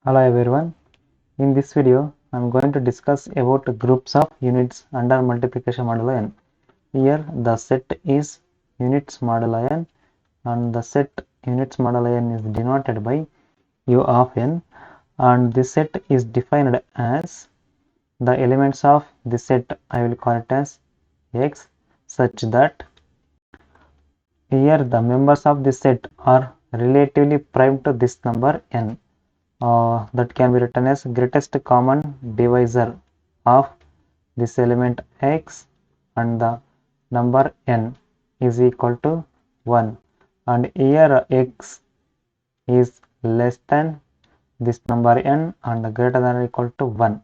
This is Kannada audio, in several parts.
Hello everyone. In this video, I am going to discuss about groups of units under multiplication modulo n. Here the set is units modulo n and the set units modulo n is denoted by u of n, and this set is defined as the elements of this set. I will call it as x, such that here the members of this set are relatively prime to this number n. That can be written as greatest common divisor of this element x and the number n is equal to 1, and here x is less than this number n and greater than or equal to 1.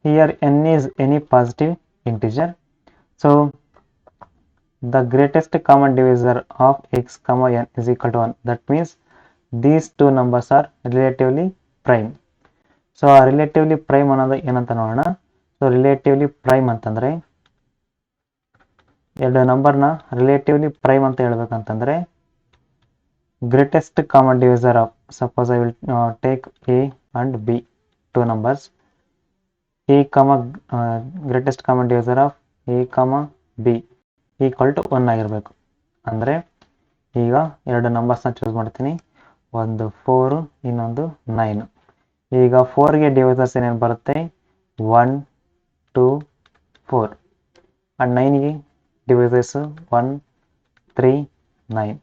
Here n is any positive integer, so the greatest common divisor of x comma n is equal to 1. That means these two numbers are relatively prime. So relatively prime ಅನ್ನೋದು ಏನಂತ ನೋಡೋಣ. ಸೊ ರಿಲೇಟಿವ್ಲಿ ಪ್ರೈಮ್ ಅಂತಂದರೆ ಎರಡು ನಂಬರ್ನ ರಿಲೇಟಿವ್ಲಿ ಪ್ರೈಮ್ ಅಂತ ಹೇಳ್ಬೇಕಂತಂದರೆ greatest common divisor of, suppose I will take A and B, two numbers, A comma greatest common divisor of A comma B equal to 1 ಆಗಿರಬೇಕು. ಅಂದರೆ ಈಗ ಎರಡು ನಂಬರ್ಸ್ನ ಚೂಸ್ ಮಾಡ್ತೀನಿ, ಒಂದು 4 ಇನ್ನೊಂದು 9. ಈಗ 4ಗೆ ಡಿವೈಸರ್ಸ್ ಏನೇನು ಬರುತ್ತೆ, 1 2 4, ಆ್ಯಂಡ್ 9ಗೆ ಡಿವೈಸರ್ಸ್ 1 3 9.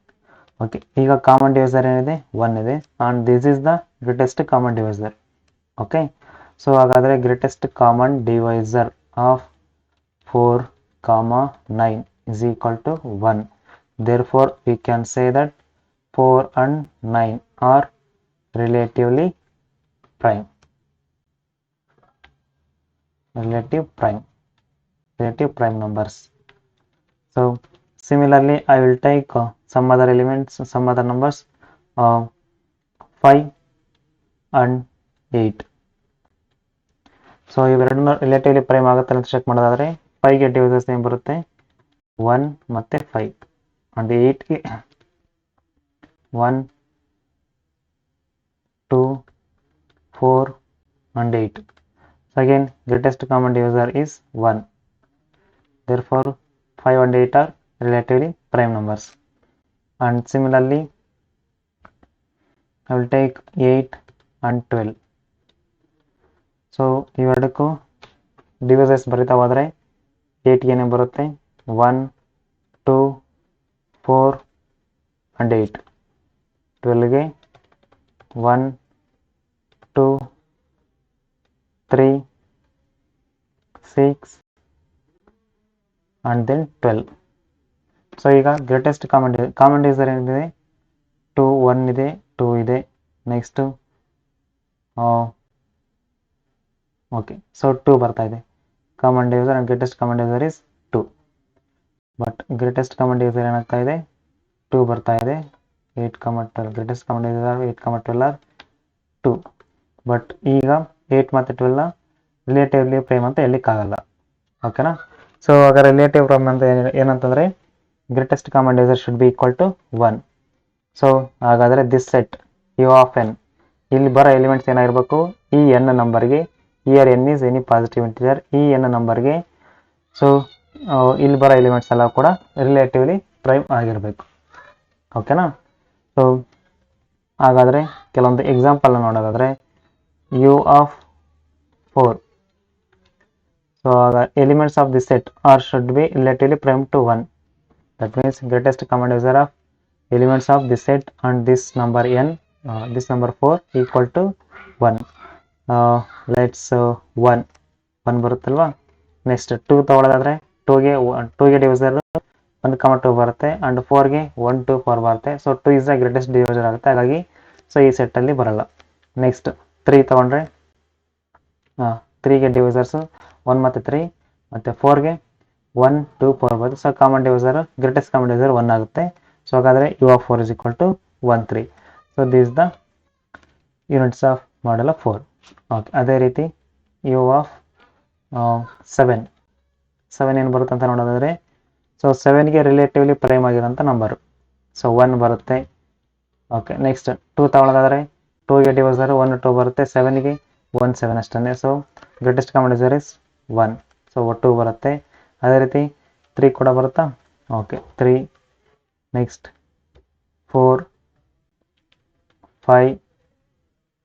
ಓಕೆ, ಈಗ ಕಾಮನ್ ಡಿವೈಸರ್ ಏನಿದೆ, 1 ಇದೆ, and this is the greatest common divisor. Okay, so ಹಾಗಾದರೆ greatest common divisor of 4 9 is equal to 1. Therefore we can say that 4 and 9 are relative prime numbers. So similarly I will take some other elements, some other numbers, 5 and 8. So ಇವೆರಡನ್ನು ರಿಲೇಟಿವ್ಲಿ ಪ್ರೈಮ್ ಆಗುತ್ತೆ ಅಂತ ಚೆಕ್ ಮಾಡೋದಾದರೆ 5ಗೆ ಡಿವೈಸರ್ಸ್ ಏನು ಬರುತ್ತೆ, 1 ಮತ್ತು 5, and 8ಗೆ 1 2 4 and 8. So again greatest common divisor is 1. Therefore 5 and 8 are relatively prime numbers. And similarly I will take 8 and 12. So ಇವೆರಡಕ್ಕೂ divisors ಬರೀತಾ ಹೋದರೆ 8ಗೆ ಏನೇ ಬರುತ್ತೆ, 1 2 4 and 8. 12ಗೆ 1 2 3 6 and then 12. ಸೊ ಈಗ ಗ್ರೇಟೆಸ್ಟ್ ಕಾಮನ್ ಡಿವೈಸರ್ ಏನಿದೆ, 2 1 ಇದೆ, 2 ಇದೆ. ನೆಕ್ಸ್ಟು ಓಕೆ, ಸೊ 2 ಬರ್ತಾ ಇದೆ common divisor, and greatest common divisor is 2. But greatest common divisor ಏನಾಗ್ತಾ ಇದೆ, 2 ಬರ್ತಾ ಇದೆ. 8 12, greatest common divisor 8 12 are 2. But ಈಗ 8 ಮತ್ತು 12ನ ರಿಲೇಟಿವ್ಲಿ ಪ್ರೈಮ್ ಅಂತ ಹೇಳಲಿಕ್ಕಾಗಲ್ಲ. ಓಕೆನಾ. ಸೊ ಆಗ ರಿಲೇಟಿವ್ ಪ್ರೈಮ್ ಅಂತ ಏನಂತಂದರೆ greatest common divisor should be equal to 1. So ಹಾಗಾದರೆ this set U of N, ಇಲ್ಲಿ ಬರೋ ಎಲಿಮೆಂಟ್ಸ್ ಏನಾಗಿರಬೇಕು, ಈ ಎನ್ ನಂಬರ್ಗೆ, here N is any positive integer, ಈ ಎನ್ ನಂಬರ್ಗೆ ಸೊ ಇಲ್ಲಿ ಬರೋ ಎಲಿಮೆಂಟ್ಸ್ ಎಲ್ಲ ಕೂಡ ರಿಲೇಟಿವ್ಲಿ ಪ್ರೈಮ್ ಆಗಿರಬೇಕು. ಓಕೆನಾ. ಸೊ ಹಾಗಾದರೆ ಕೆಲವೊಂದು ಎಕ್ಸಾಂಪಲ್ನ ನೋಡೋದಾದರೆ ಯು ಆಫ್ 4. ಸೊ ಆಗ elements of this set are should be relatively prime to 1. That means greatest common divisor of elements of this set and this number N, this number 4 equal to 1. Let's 1 ಬರುತ್ತಲ್ವಾ. ನೆಕ್ಸ್ಟ್ 2 ತಗೊಳ್ಳೋದಾದರೆ 2ಗೆ ಡಿವೈಸರ್ 1 2 ಬರುತ್ತೆ, ಆ್ಯಂಡ್ 4ಗೆ 1 2 4 ಬರುತ್ತೆ. So 2 is the greatest divisor ಆಗುತ್ತೆ, ಹಾಗಾಗಿ ಸೊ ಈ ಸೆಟ್ಟಲ್ಲಿ ಬರಲ್ಲ. ನೆಕ್ಸ್ಟ್ 3 ತೊಗೊಂಡ್ರೆ 3ಗೆ ಡಿವೈಸರ್ಸು 1 ಮತ್ತು 3, ಮತ್ತು 4ಗೆ 1 2 4 ಬರುತ್ತೆ. So common divisor, greatest common divisor 1 ಆಗುತ್ತೆ. ಸೊ ಹಾಗಾದರೆ U of 4 is equal to 1 3. So this the units of model of 4. Okay, ಅದೇ ರೀತಿ ಯು ಆಫ್ 7 ಏನು ಬರುತ್ತೆ ಅಂತ ನೋಡೋದಾದರೆ, ಸೊ 7ಗೆ ರಿಲೇಟಿವ್ಲಿ ಪ್ರೈಮ್ ಆಗಿರೋಂಥ ನಂಬರು, ಸೊ 1 ಬರುತ್ತೆ. ಓಕೆ, ನೆಕ್ಸ್ಟ್ 2 ತಗೊಳ್ಳೋದಾದರೆ 2ಗೆ ಡಿವೈಸರ್ 1 2 ಬರುತ್ತೆ, 7ಗೆ 1 7 ಅಷ್ಟೇ. So greatest common divisor is 1. So 2 ಬರುತ್ತೆ. ಅದೇ ರೀತಿ 3 ಕೂಡ ಬರುತ್ತಾ? Okay, 3. Next 4 5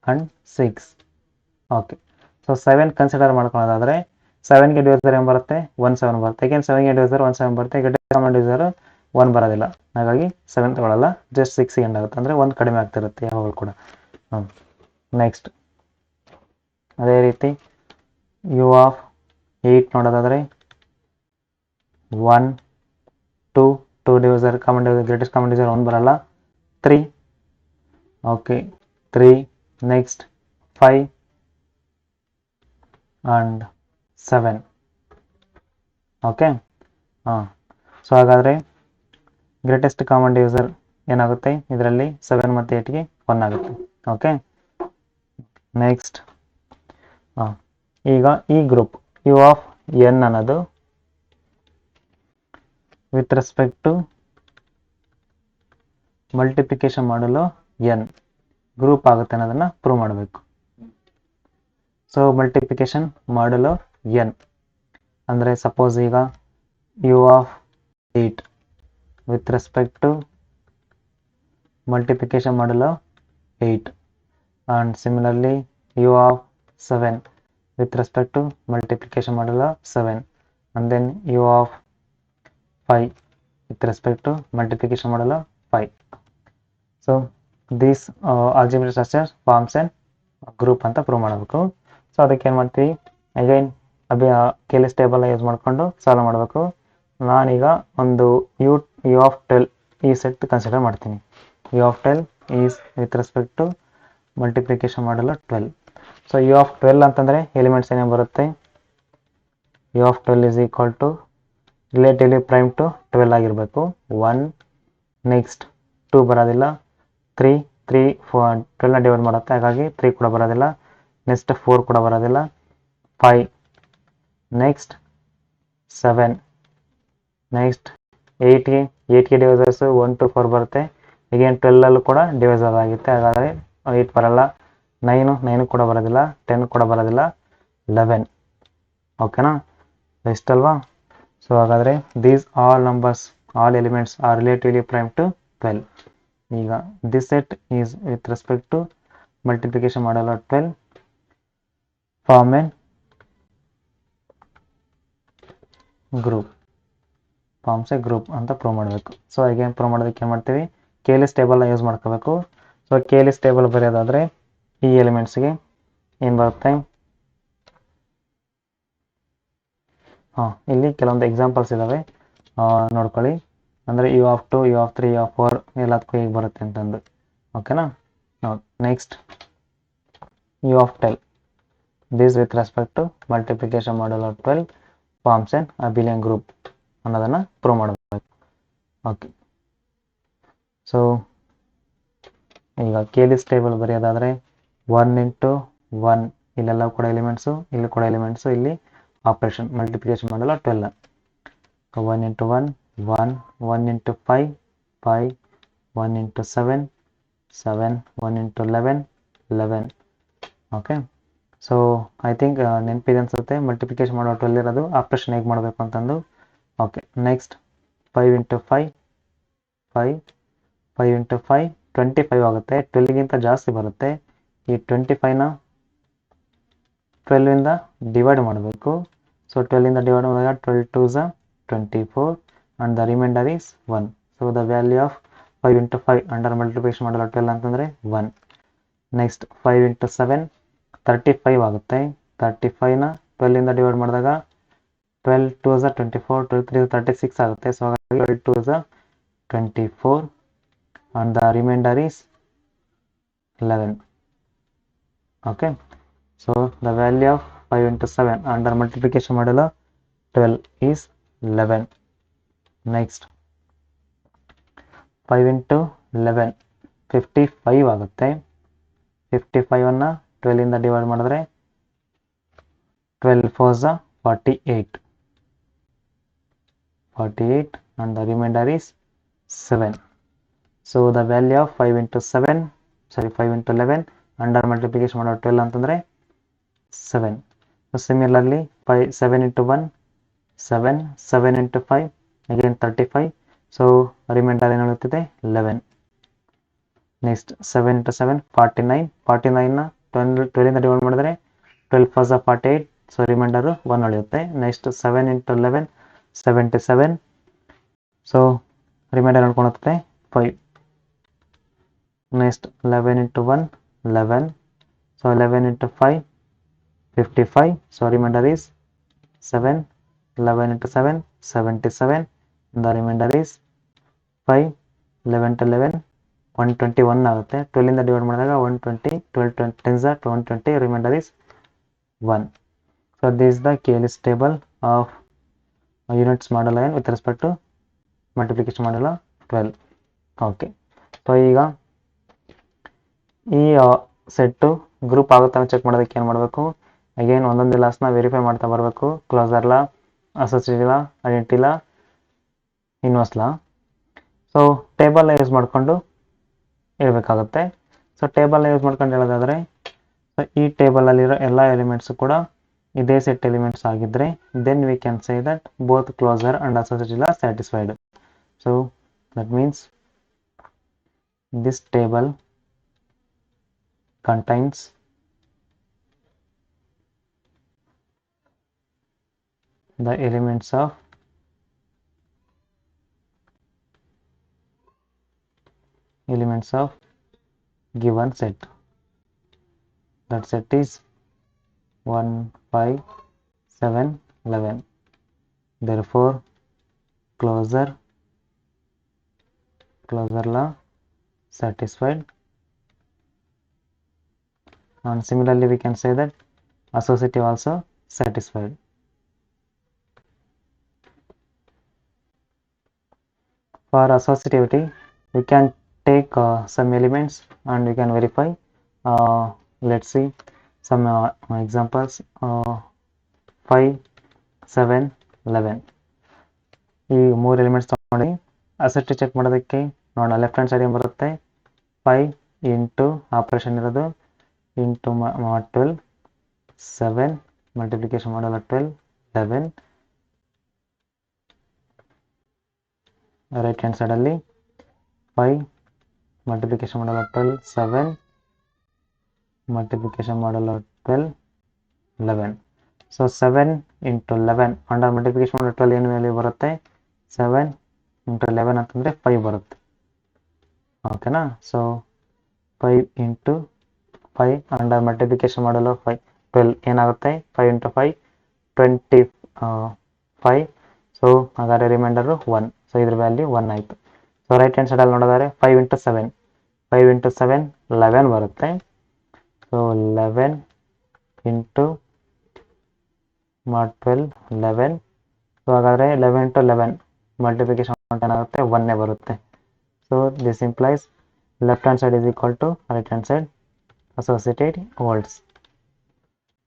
and 6. Okay, so 7 consider ಮಾಡ್ಕೊಳ್ಳೋದಾದರೆ 7ಗೆ ಡಿವೈಸರ್ ಏನು ಬರುತ್ತೆ? 1 7 ಬರುತ್ತೆ. ಏಕೆಂದ್ರೆ 7ಗೆ ಡಿವೈಸರ್ 1 7 ಬರುತ್ತೆ, ಗ್ರೇಟೆಸ್ಟ್ ಕಾಮನ್ ಡಿವೈಸರ್ 1 ಬರೋದಿಲ್ಲ, ಹಾಗಾಗಿ 7 ತಗೊಳ್ಳಲ್ಲ, ಜಸ್ಟ್ 6 ಎಂಡ್ ಆಗುತ್ತೆ, ಅಂದರೆ 1 ಕಡಿಮೆ ಆಗ್ತಿರುತ್ತೆ ಯಾವಾಗಲೂ ಕೂಡ. ನೆಕ್ಸ್ಟ್ ಅದೇ ರೀತಿ ಯು ಆಫ್ 8 ನೋಡೋದಾದರೆ 1 2 divisor common divisor greatest common divisor 1 ಬರಲ್ಲ, 3. Okay, 3. Next 5 and 7. Okay, so ಹಾಗಾದರೆ ಗ್ರೇಟೆಸ್ಟ್ ಕಾಮನ್ ಡಿವೈಸರ್ ಏನಾಗುತ್ತೆ ಇದರಲ್ಲಿ? 7 ಮತ್ತು 8ಗೆ 1 ಆಗುತ್ತೆ. ಓಕೆ, ನೆಕ್ಸ್ಟ್ ಈಗ ಈ ಗ್ರೂಪ್ ಯು ಆಫ್ ಎನ್ ಅನ್ನೋದು with respect to multiplication modulo n group ಆಗುತ್ತೆ ಅನ್ನೋದನ್ನು ಪ್ರೂವ್ ಮಾಡಬೇಕು. ಸೊ ಮಲ್ಟಿಪ್ಲಿಕೇಶನ್ ಮಾಡಲು ಎನ್ ಅಂದರೆ ಸಪೋಸ್ ಈಗ U of 8 with respect to multiplication modulo 8 and similarly u of 7 with respect to multiplication model 7 and then u of 5 with respect to multiplication model 5. So this algebraic structure forms an group ಅಂತ ಪ್ರೂವ್ ಮಾಡಬೇಕು. ಸೊ ಅದಕ್ಕೆ ಏನು ಮಾಡ್ತೀವಿ, ಅಗೈನ್ ಕೇಲಿಸ್ ಟೇಬಲ್ ಯೂಸ್ ಮಾಡಿಕೊಂಡು ಸಾಲ್ವ್ ಮಾಡಬೇಕು. ನಾನೀಗ ಒಂದು ಯು ಆಫ್ 12 ಈ ಸೆಟ್ ಕನ್ಸಿಡರ್ ಮಾಡ್ತೀನಿ. U of 12 is with respect to multiplication modulo 12. So you of 12 ಅಂತಂದರೆ ಎಲಿಮೆಂಟ್ಸ್ ಏನೇ ಬರುತ್ತೆ? U of 12 is equal to relatively prime to 12 ಆಗಿರಬೇಕು. 1. ನೆಕ್ಸ್ಟ್ 2 ಬರೋದಿಲ್ಲ, 3 12ನ ಡಿವೈಡ್ ಮಾಡುತ್ತೆ, ಹಾಗಾಗಿ 3 ಕೂಡ ಬರೋದಿಲ್ಲ. ನೆಕ್ಸ್ಟ್ 4 ಕೂಡ ಬರೋದಿಲ್ಲ, 5. ನೆಕ್ಸ್ಟ್ 7. ನೆಕ್ಸ್ಟ್ 8ಗೆ ಡಿವೈಸರ್ಸ್ 1 to 4 ಬರುತ್ತೆ. ಈಗೇನು 12ಅಲ್ಲೂ ಕೂಡ ಡಿವೈಸರ್ ಆಗುತ್ತೆ, ಹಾಗಾದರೆ 8 ಬರಲ್ಲ. 9 ಕೂಡ ಬರೋದಿಲ್ಲ, 10 ಕೂಡ ಬರೋದಿಲ್ಲ, 11. ಓಕೆನಾ, ಇಷ್ಟಲ್ವಾ? ಸೊ ಹಾಗಾದರೆ these all numbers, all elements are relatively prime to 12. ಈಗ this set is with respect to multiplication modulo 12 form an group, forms a group ಅಂತ ಪ್ರೂವ್ ಮಾಡಬೇಕು. ಸೊ ಈಗ ಪ್ರೂವ್ ಮಾಡೋದಕ್ಕೆ ಏನು ಮಾಡ್ತೀವಿ, ಕೇಲಿಸ್ ಟೇಬಲ್ನ ಯೂಸ್ ಮಾಡ್ಕೋಬೇಕು. ಸೊ ಕೇಲಿಸ್ ಟೇಬಲ್ ಬರೆಯೋದಾದರೆ ಈ ಎಲಿಮೆಂಟ್ಸ್ಗೆ ಏನು ಬರುತ್ತೆ? ಇಲ್ಲಿ ಕೆಲವೊಂದು ಎಕ್ಸಾಂಪಲ್ಸ್ ಇದ್ದಾವೆ, ನೋಡ್ಕೊಳ್ಳಿ. ಅಂದರೆ U of 2 U of 3 U of 4 ಎಲ್ಲದಕ್ಕೂ ಹೇಗೆ ಬರುತ್ತೆ ಅಂತಂದು. ಓಕೆನಾ, next U of 10 this with respect to multiplication modulo 12 forms an abelian group ಅನ್ನೋದನ್ನು ಪ್ರೂವ್ ಮಾಡಬೇಕು. ಓಕೆ, ಸೊ ಈಗ ಕೇಲಿಸ್ ಟೇಬಲ್ ಬರೆಯೋದಾದರೆ 1 into 1 ಇಲ್ಲೆಲ್ಲ ಕೂಡ ಎಲಿಮೆಂಟ್ಸು, ಇಲ್ಲಿ ಕೂಡ ಎಲಿಮೆಂಟ್ಸು, ಇಲ್ಲಿ ಆಪರೇಷನ್ ಮಲ್ಟಿಪ್ಲಿಕೇಶನ್ ಮಾಡಲ್ಲ 12. 1 into 1 1, 1 into 5 5, 1 into 7 7, 1 into 11 11. Okay, so I think ನೆನಪಿದೆ ಅನಿಸುತ್ತೆ ಮಲ್ಟಿಪ್ಲಿಕೇಶನ್ ಮಾಡೋ 12 ಇರೋದು, ಆಪರೇಷನ್ ಹೇಗೆ ಮಾಡಬೇಕು ಅಂತಂದು. ಓಕೆ, ನೆಕ್ಸ್ಟ್ 5 into 5 5, 5 into 5 25 ಆಗುತ್ತೆ. 12ಗಿಂತ ಜಾಸ್ತಿ ಬರುತ್ತೆ. ಈ 25ನ 12ಇಂದ ಡಿವೈಡ್ ಮಾಡಬೇಕು. ಸೊ 12ಇಂದ ಡಿವೈಡ್ ಮಾಡಿದಾಗ 12 2s 24 and the remainder is 1. So the value of 5 into 5 under multiplication ಮಾಡಲು 12 ಅಂತಂದರೆ 1. ನೆಕ್ಸ್ಟ್ 5 into 7 35 ಆಗುತ್ತೆ. 35ನ 12ಇಂದ ಡಿವೈಡ್ ಮಾಡಿದಾಗ 12 2s 24, 12 3s 36 ಆಗುತ್ತೆ. ಸೊ ಹಾಗಾಗಿ 12 2s 24 and the remainder is 11. Okay, so the value of 5 into 7 under multiplication ಮಾಡಲು 12 is 11. Next 5 into 11 55 ಆಗುತ್ತೆ. 55ಅನ್ನು 12ಇಂದ ಡಿವೈಡ್ ಮಾಡಿದ್ರೆ 12 4s 48 and the remainder is 7. So the value of 5 into 11 under multiplication ಮಾಡೋ 12 ಅಂತಂದರೆ 7. So similarly 7 into 1 7, 7 into 5 again 35. So remainder ಏನು ಉಳಿಯುತ್ತದೆ 11. Next 7 into 7 49. 49ನ 12ಇಂದ ಡಿವೈಡ್ ಮಾಡಿದರೆ 12 4 48. ಸೊ ರಿಮೈಂಡರು 1 ಉಳಿಯುತ್ತೆ. Next 7 into 11 77. ಸೊ ರಿಮೈಂಡರ್ ನೋಡ್ಕೊಳುತ್ತೆ 5. Next 11 into 1 11. So 11 into 5 55. So remainder is 7. 11 into 7 77. The remainder is 5. 11 to 11 121 ಆಗುತ್ತೆ. 12 ಇಂದ ಡಿವೈಡ್ ಮಾಡಿದಾಗ 120. 12 10s are 120. Remainder is 1. So this is the K-list table of units model line with respect to multiplication model 12. Okay. So ಈಗ ಈ ಸೆಟ್ಟು ಗ್ರೂಪ್ ಆಗುತ್ತಾ ಚೆಕ್ ಮಾಡೋದಕ್ಕೆ ಏನು ಮಾಡಬೇಕು, ಅಗೇನ್ ಒಂದೊಂದು ಲಾಸ್ನ ವೆರಿಫೈ ಮಾಡ್ತಾ ಬರಬೇಕು. ಕ್ಲೋಸರ್ ಲಾ, ಅಸೋಸಿಯೇಟಿವ್ ಲಾ, ಐಡೆಂಟಿಟಿ ಲಾ, ಇನ್ವರ್ಸ್ ಲಾ. ಸೊ ಟೇಬಲ್ನ ಯೂಸ್ ಮಾಡಿಕೊಂಡು ಹೇಳ್ಬೇಕಾಗುತ್ತೆ. ಸೊ ಟೇಬಲ್ನ ಯೂಸ್ ಮಾಡ್ಕೊಂಡು ಹೇಳೋದಾದರೆ, ಸೊ ಈ ಟೇಬಲಲ್ಲಿರೋ ಎಲ್ಲ ಎಲಿಮೆಂಟ್ಸು ಕೂಡ ಇದೇ ಸೆಟ್ ಎಲಿಮೆಂಟ್ಸ್ ಆಗಿದ್ದರೆ then we can say that both closure and associative are satisfied. So that means this table contains the elements of given set. That set is 1 5 7 11. Therefore closure law satisfied, and similarly we can say that associative also satisfied. For associativity we can take some elements and we can verify. Let's see some examples. 5 7 11 ಈ 3 ಎಲಿಮೆಂಟ್ಸ್ ನೋಡಿ ಅಸೆಟ್ ಚೆಕ್ ಮಾಡೋದಕ್ಕೆ ನೋಡೋಣ. ಲೆಫ್ಟ್ ಹ್ಯಾಂಡ್ ಸೈಡ್ ಏನು ಬರುತ್ತೆ, 5 ಇಂಟು ಆಪರೇಷನ್ ಇರೋದು ಇಂಟು 12 7 ಮಲ್ಟಿಪ್ಲಿಕೇಶನ್ ಮಾಡೋಲ್ಲ 12 11. ರೈಟ್ ಹ್ಯಾಂಡ್ ಸೈಡಲ್ಲಿ 5 ಮಲ್ಟಿಪ್ಲಿಕೇಶನ್ ಮಾಡೋಲ್ಲ 12 7 ಮಲ್ಟಿಪ್ಲಿಕೇಶನ್ ಮಾಡೋಲ್ಲ 12 11. ಸೊ 7 ಇಂಟು 11 ಅಂಡರ್ ಮಲ್ಟಿಪ್ಲಿಕೇಶನ್ ಮಾಡೋ 12 ಏನು ವ್ಯಾಲ್ಯೂ ಬರುತ್ತೆ, 7 ಇಂಟು 11 ಅಂತಂದರೆ 5 ಬರುತ್ತೆ. ಓಕೆನಾ. ಸೊ 5 ಇಂಟು 5 ಅಂಡರ್ ಮಲ್ಟಿಪ್ಲಿಕೇಶನ್ ಮಾಡಲು 5 12 ಏನಾಗುತ್ತೆ, 5 ಇಂಟು 5 25. ಸೊ ಹಾಗಾದರೆ ರಿಮೈಂಡರು 1. ಸೊ ಇದ್ರ ವ್ಯಾಲ್ಯೂ 1 ಆಯಿತು. ಸೊ ರೈಟ್ ಹ್ಯಾಂಡ್ ಸೈಡಲ್ಲಿ ನೋಡೋದಾದ್ರೆ 5 ಇಂಟು 7 11 ಬರುತ್ತೆ. So 11 into 12 11. ಸೊ ಹಾಗಾದರೆ 11 ಇಂಟು 11 ಮಲ್ಟಿಪ್ಲಿಕೇಶನ್ ಏನಾಗುತ್ತೆ 1 ಬರುತ್ತೆ. So this implies left hand side is equal to right hand side associated words.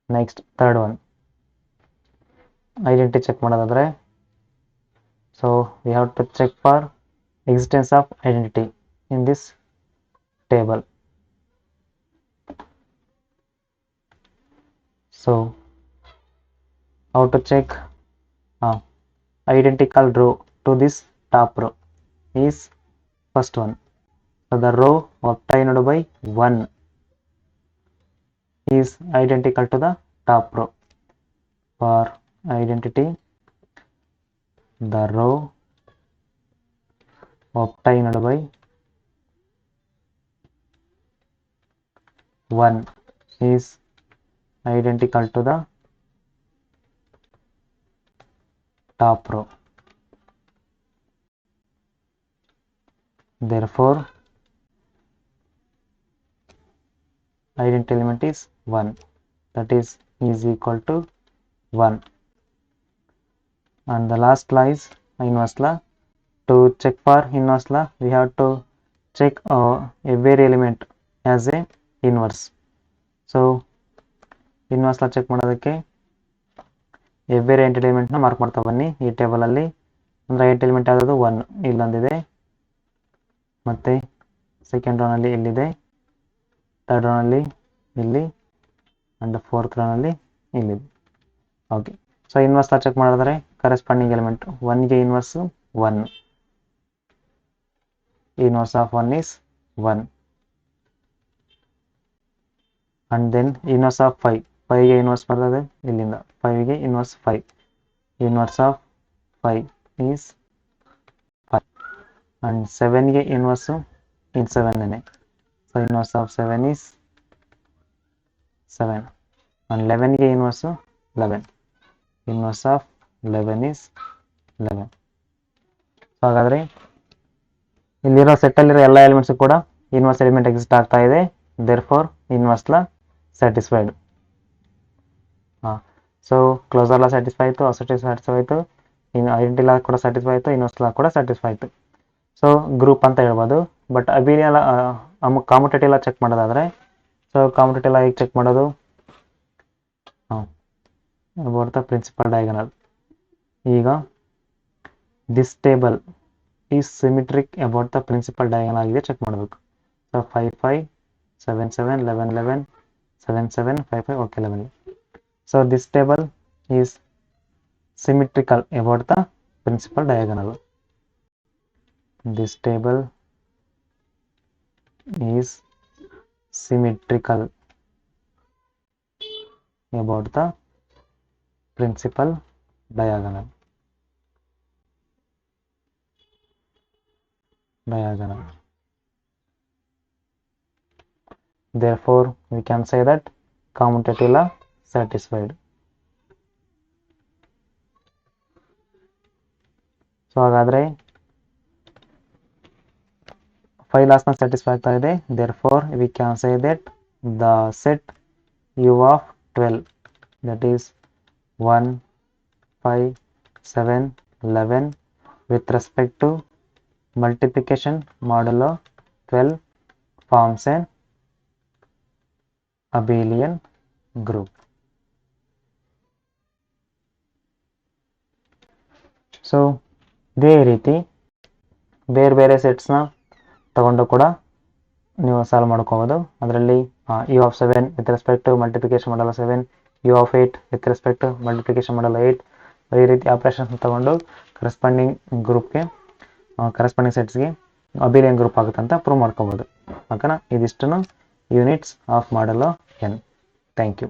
Next third one, identity check ಮಾಡೋದಾದ್ರೆ, so we have to check for existence of identity in this table. So how to check identical row to this top row is first one. So the row obtained by 1 is identical to the top row. For identity, the row obtained by 1 is identical to the top row. Therefore identity element is 1, that is equal to 1. And the last law is inverse law. To check for inverse law we have to check every element as a inverse. So inverse law check ಮಾಡೋದಕ್ಕೆ every element ನ ಮಾರ್ಕ್ ಮಾಡ್ತಾ ಬನ್ನಿ ಈ ಟೇಬಲ್ ಅಲ್ಲಿ. ಅಂದ್ರೆ ಐಡೆಂಟಿ ಎಲಿಮೆಂಟ್ ಯಾವುದು 1 ಇಲ್ಲೊಂದಿದೆ, ಮತ್ತೆ ಸೆಕೆಂಡ್ ರೋನಲ್ಲಿ ಇಲ್ಲಿದೆ, ಥರ್ಡ್ ರೋನಲ್ಲಿ ಇಲ್ಲಿ ಅಂಡ್ ಫೋರ್ತ್ ರಲ್ಲಿ ಇಲ್ಲಿ. ಓಕೆ, ಸೊ ಇನ್ವರ್ಸ್ ಚೆಕ್ ಮಾಡಿದ್ರೆ ಕರೆಸ್ಪಾಂಡಿಂಗ್ ಎಲಿಮೆಂಟ್ 1ಗೆ inverse 1, inverse of 1 is 1 and then inverse of 5ಗೆ ಇನ್ವರ್ಸ್ ಬರ್ತದೆ ಇಲ್ಲಿಂದ 5ಗೆ inverse 5, inverse of 5 is 5 and 7ಗೆ inverse in 7 so inverse of 7 is 7 and 11ಗೆ inverse 11, inverse of 11 is 11. So ಹಾಗಾದರೆ ಇಲ್ಲಿರೋ ಸೆಟ್ಟಲ್ಲಿರೋ ಎಲ್ಲ ಎಲಿಮೆಂಟ್ಸ್ ಕೂಡ ಇನ್ವರ್ಸ್ ಎಲಿಮೆಂಟ್ ಎಕ್ಸಿಸ್ಟ್ ಆಗ್ತಾ ಇದೆ, ದೇರ್ಫೋರ್ ಇನ್ವರ್ಸ್ ಲಾ ಸ್ಯಾಟಿಸ್ಫೈಡ್. ಸೊ ಕ್ಲೋಸರ್ ಲಾ ಸ್ಯಾಟಿಸ್ಫೈ ಆಯಿತು, ಅಸೋಸಿಯೇಟಿವ್ ಸ್ಯಾಟಿಸ್ಫೈ ಆಯಿತು, ಇನ್ನು ಐಡೆಂಟಿ ಲಾ ಕೂಡ ಸ್ಯಾಟಿಸ್ಫೈ ಆಯಿತು, ಇನ್ವರ್ಸ್ ಲಾ ಕೂಡ ಸ್ಯಾಟಿಸ್ಫೈ ಆಯಿತು. ಸೊ ಗ್ರೂಪ್ ಅಂತ ಹೇಳ್ಬೋದು. But abelian law commutative law check ಮಾಡೋದಾದರೆ, ಸೊ ಕಾಮುಟೇಟಿವ್ ಲಾ ಹೇಗೆ ಚೆಕ್ ಮಾಡೋದು? About the principal diagonal. ಈಗ this table is symmetric about the principal diagonal ಆಗಿದೆ ಚೆಕ್ ಮಾಡಬೇಕು. So 5 5 7 7 11 11 7 7 5 5 okay 11. So this table is symmetrical about the principal diagonal. This table is symmetrical about the principal diagonal. Therefore, we can say that commutative law satisfied. So ಹಾಗಾದ್ರೆ 5 laws satisfy ಆಗ್ತಾ ಇದೆ. Therefore, we can say that the set U of 12, that is 1 5 7 11 with respect to multiplication modulo 12 forms an abelian group. So ಇದೇ ರೀತಿ ಬೇರೆ ಬೇರೆ ಸೆಟ್ಸ್ನ ತಗೊಂಡು ಕೂಡ ನೀವು ಸಾಲ್ವ್ ಮಾಡ್ಕೋಬೋದು. ಅದರಲ್ಲಿ U of 7 with respect to multiplication modulo 7, U of 8 with respect to multiplication modulo 8, ಈ ರೀತಿ ಆಪ್ರೇಷನ್ಸ್ ತಗೊಂಡು ಕರೆಸ್ಪಾಂಡಿಂಗ್ ಗ್ರೂಪ್ಗೆ ಕರೆಸ್ಪಾಂಡಿಂಗ್ ಸೆಟ್ಸ್ಗೆ ಅಬಿಲಿಯನ್ ಗ್ರೂಪ್ ಆಗುತ್ತೆ ಅಂತ ಪ್ರೂವ್ ಮಾಡ್ಕೋಬೋದು. ಓಕೆನಾ? ಇದಿಷ್ಟು units of modulo n. Thank you.